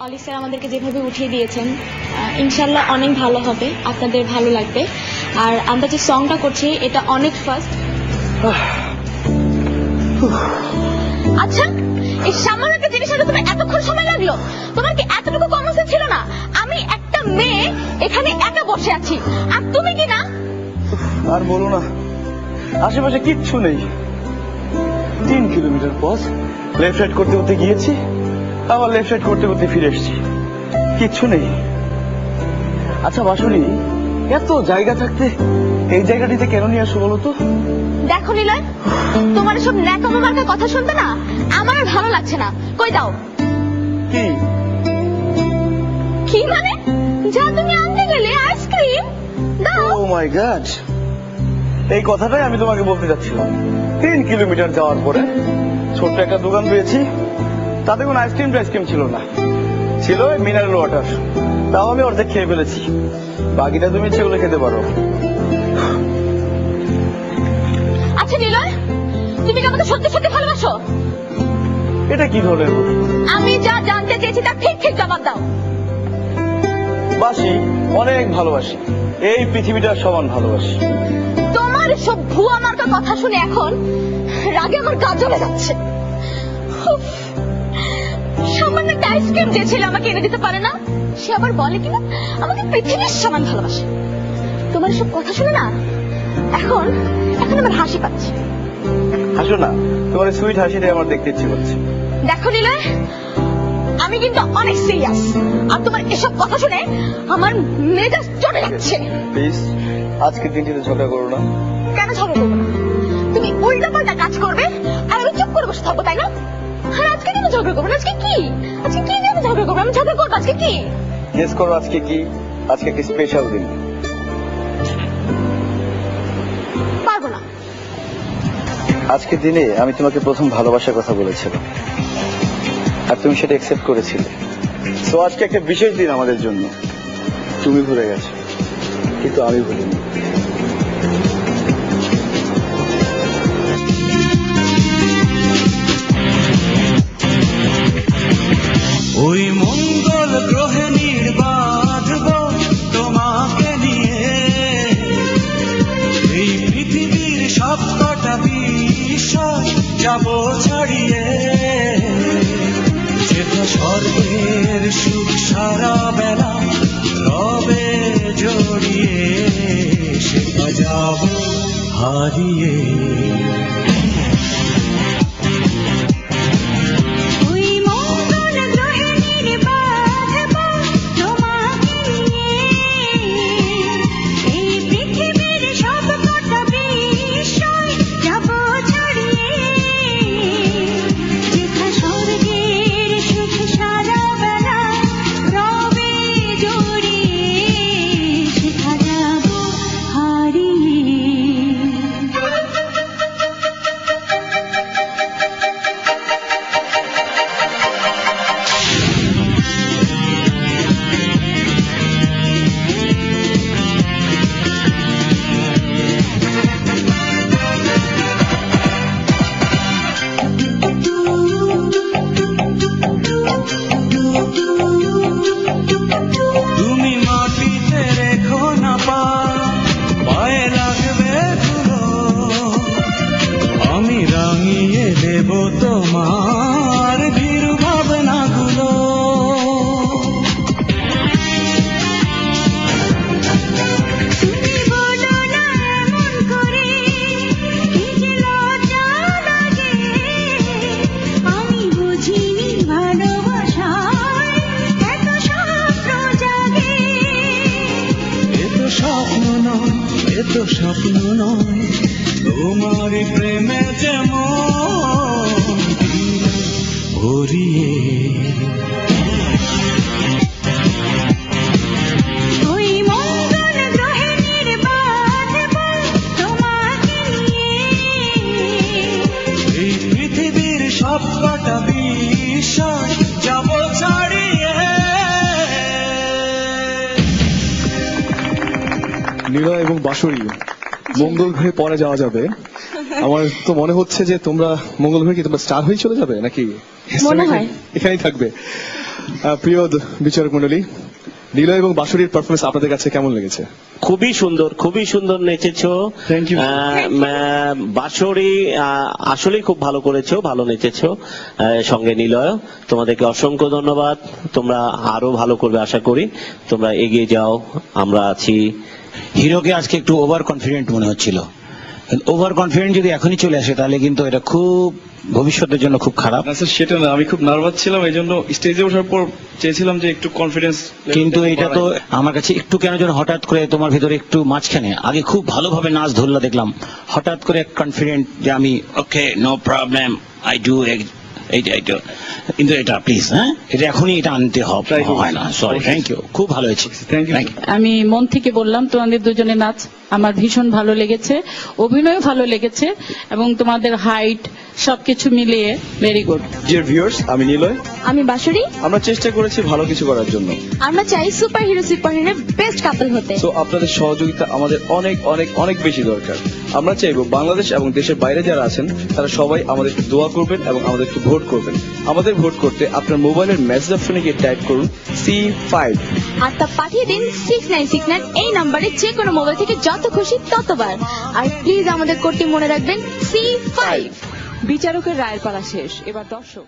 অলি sir আমাদেরকে যেভাবে উঠিয়ে দিয়েছেন, ইনশাল্লাহ অনেক ভালো হবে, আপনাদের ভালো লাগবে। আর আমরা যে সংটা করছি এটা অনেক ফার্স্ট। আচ্ছা, এই সামান্য একটা জিনিসের তোমার এতক্ষণ সময় লাগলো? তোমার কি এতটুকু কমন সেন্স ছিল না? আমি একটা মেয়ে এখানে একা বসে আছি, আর তুমি কি না? আর বলো না, আশেপাশে কিচ্ছু নেই। 3 কিলোমিটার পথ লেফট রাইট করতে করতে গিয়েছি, আবার লেফট রাইট করতে করতে ফিরে এসেছি, কিচ্ছু নেই। আচ্ছা বাসুরি, এত জায়গা থাকতে এই জায়গাটিতে কেন নিয়ে আসো বলো তো? দেখো নিলয়, তোমার সব ন্যাকামো মার্কা কথা শুনতে না আমার আর ভালো লাগছে না। কই দাও। কি কি মানে? যা তুমি আনতে গেলে আইসক্রিম দাও। ও মাই গড, এই কথাটাই আমি তোমাকে বলতে যাচ্ছিলাম। 3 কিলোমিটার যাওয়ার পরে ছোট্ট একটা দোকান পেয়েছি, তাতে কোনো আইসক্রিম ছিল না, ছিল মিনারেল ওয়াটার। তাও আমি অর্ধেক খেয়ে ফেলেছি, বাকিটা তুমি ইচ্ছে করলে খেতে পারো। আচ্ছা নিলয়, তুমি কি আমাকে সত্যি সত্যি ভালোবাসো? এটা কি ধরনের কথা? আমি যা জানতে চেয়েছি তার ঠিক ঠিক জবাব দাও। বাসি, অনেক ভালোবাসি, এই পৃথিবীটার সমান ভালোবাসি। তোমার সব ভুয়া মার্কা কথা শুনে এখন রাগে আমার গা জ্বলে যাচ্ছে। উফ, সামান্য একটা আইসক্রিম দিয়েছিল আমাকে এনে দিতে পারে না, সে আবার বলে কিনা আমাকে পৃথিবীর সমান ভালোবাসে। তোমার সব কথা শুনে না এখন এখন আমার হাসি পাচ্ছে। হাসো না, তোমার সুইট হাসিটাই আমার দেখতে ইচ্ছে করছে। দেখো নিলয়, আমি কিন্তু অনেক সিরিয়াস, আর তোমার এসব কথা শুনে আমার মেজাজ চড়ে যাচ্ছে। প্লিজ আজকে দিনটিতে ঝগড়া করো না। কেন ঝগড়া করবো না? তুমি উল্টা পাল্টা কাজ করবে আর আমি চুপ করে বসে থাকবো, তাই না? আর আজকে কেন ঝগড়া করবো না? আজকে কি নিয়ে ঝগড়া করবো? আমি ঝগড়া করবো আজকে কি? গেস করো আজকে কি? আজকে কি স্পেশাল দিন? পারবো না। আজকের দিনে আমি তোমাকে প্রথম ভালোবাসার কথা বলেছিলাম, আর তুমি সেটা অ্যাকসেপ্ট করেছিলে। সো আজকে একটা বিশেষ দিন আমাদের জন্য। তুমি ভুলে গেছো, কিন্তু আমি ভুলিনি। ওই মঙ্গল গ্রহে নির্বাধব তোমাকে নিয়ে, এই পৃথিবীর সবকটা বিষয় যাব ছাড়িয়ে, যেথা স্বর্গের সুখ সারা বেলা রবে জড়িয়ে, সেটা যাব হারিয়ে। তোমার ভীরু ভাবনাগুলো, তুমি বলো না এমন করে, কি যে লজ্জা লাগে, আমি বুঝিনি ভালোবাসায় এত স্বপ্ন জাগে। এত স্বপ্ন নয়, তোমার প্রেমে যেমন ভরিয়ে। ওই মঙ্গল গ্রহে নির্বাধব তোমাকে নিয়ে, এই পৃথিবীর সবকটা বিষয় যাব ছাড়িয়ে। নীলা এবং বাঁশরী, মঙ্গল গ্রহে পরে যাওয়া যাবে। আমার তো মনে হচ্ছে যে তোমরা মঙ্গল গ্রহে কি তোমরা স্টার হয়ে চলে যাবে নাকি মনে হয় এখানেই থাকবে? প্রিয় বিচারক মন্ডলী, নিলয় এবং বাঁশুরীর পারফরমেন্স আপনাদের কাছে কেমন লেগেছে? খুবই সুন্দর নেচেছো। Thank you. বাঁশরি আসলেই খুব ভালো করেছো, ভালো নেচেছো। সঙ্গে নিলয়, তোমাদেরকে অসংখ্য ধন্যবাদ। তোমরা আরো ভালো করবে আশা করি। তোমরা এগিয়ে যাও, আমরা আছি। হিরোকে আজকে একটু ওভার কনফিডেন্ট মনে হচ্ছিল। ওভার কনফিডেন্ট যদি এখনই চলে আসে তাহলে কিন্তু এটা খুব ভবিষ্যতের জন্য খুব খারাপ। না স্যার, সেটা না, আমি খুব নার্ভাস ছিলাম, এই জন্য স্টেজে ওঠার পর চেয়েছিলাম যে একটু কনফিডেন্স। কিন্তু এটা তো আমার কাছে একটু কেন যেন হঠাৎ করে তোমার ভিতরে একটু মাঝখানে আগে খুব ভালোভাবে নাচ ধরলা দেখলাম, হঠাৎ করে কনফিডেন্ট যে আমি okay no problem I do এইটা কিন্তু এটা প্লিজ এটা এখনই এটা আনতে Try করছি। হয় না। সরি, থ্যাংক ইউ, খুব ভালো হয়েছে। Thank you, Thank you. আমি মন থেকে বললাম তোমাদের দুজনের নাচ আমার ভীষণ ভালো লেগেছে, অভিনয় ভালো লেগেছে এবং তোমাদের হাইট সবকিছু মিলিয়ে ভেরি গুড। ডিয়ার ভিউয়ার্স, আমি নিলয়। আমি বাঁশুরি। আমরা চেষ্টা করেছি ভালো কিছু করার জন্য। আমরা চাই সুপার হিরোর বেস্ট কাপল হতে। তো আপনাদের সহযোগিতা আমাদের অনেক অনেক অনেক বেশি দরকার। আমরা চাইবো বাংলাদেশ এবং দেশের বাইরে যারা আছেন তারা সবাই আমাদেরকে দোয়া করবেন এবং আমাদেরকে ভোট করবেন। আমাদের ভোট করতে আপনার মোবাইলের মেসেজ অপশনে গিয়ে টাইপ করুন C5 আর তা পাঠিয়ে দিন 6969 এই নাম্বারে, যে কোনো মোবাইল থেকে যত খুশি ততবার। আর প্লিজ আমাদের কোডটি মনে রাখবেন C5। বিচারকের রায়ের পালা শেষ, এবার দর্শক।